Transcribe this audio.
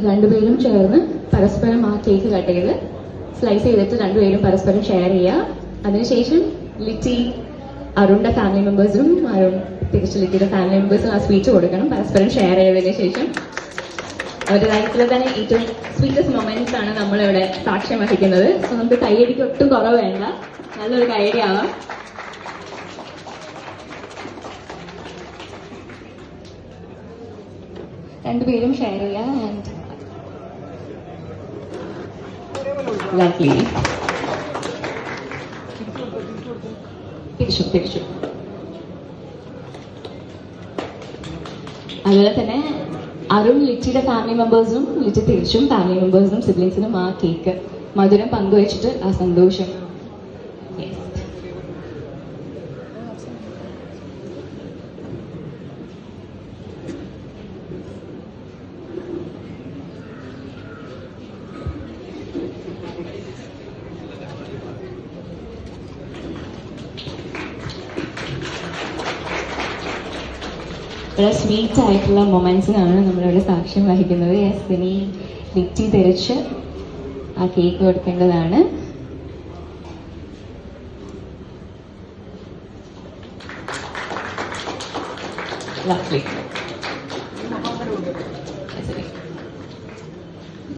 രണ്ടുപേരും ചേർന്ന് പരസ്പരം ആ കേക്ക് കട്ട് ചെയ്ത് സ്ലൈസ് ചെയ്തിട്ട് രണ്ടുപേരും പരസ്പരം ഷെയർ ചെയ്യുക. അതിനുശേഷം ലിറ്റി അരുണിന്റെ ഫാമിലി മെമ്പേഴ്സും അരുൺ തിരിച്ച് ലിറ്റിയുടെ ഫാമിലി മെമ്പേഴ്സും ആ സ്വീറ്റ് കൊടുക്കണം. പരസ്പരം ഷെയർ ചെയ്തതിനു ശേഷം അവരുടെ ലൈഫിലെ തന്നെ ഏറ്റവും സ്വീറ്റസ്റ്റ് മൊമെന്റ്സ് ആണ് നമ്മളിവിടെ സാക്ഷ്യം വഹിക്കുന്നത്. സോ നമുക്ക് കൈയടിക്ക് ഒട്ടും കുറവ് വേണ്ട, നല്ലൊരു കൈയടി ആവാം. രണ്ടുപേരും ഷെയർ ചെയ്യാം. And lovely. തിരിച്ചു. അതുപോലെ തന്നെ അരുൺ ലിറ്റിയുടെ ഫാമിലി മെമ്പേഴ്സും ലിറ്റി തിരിച്ചും ഫാമിലി മെമ്പേഴ്സിനും സിബ്ലിങ്സിനും ആ കേക്ക് മധുരം പങ്കുവച്ചിട്ട് ആ സന്തോഷം. വളരെ സ്വീറ്റ് ആയിട്ടുള്ള മൊമെന്റ്സിനാണ് നമ്മളിവിടെ സാക്ഷ്യം വഹിക്കുന്നത്. യെസ്, ഇനി ലിറ്റി തിരിച്ച് ആ കേക്ക് കൊടുക്കേണ്ടതാണ്. ലവ്ലി.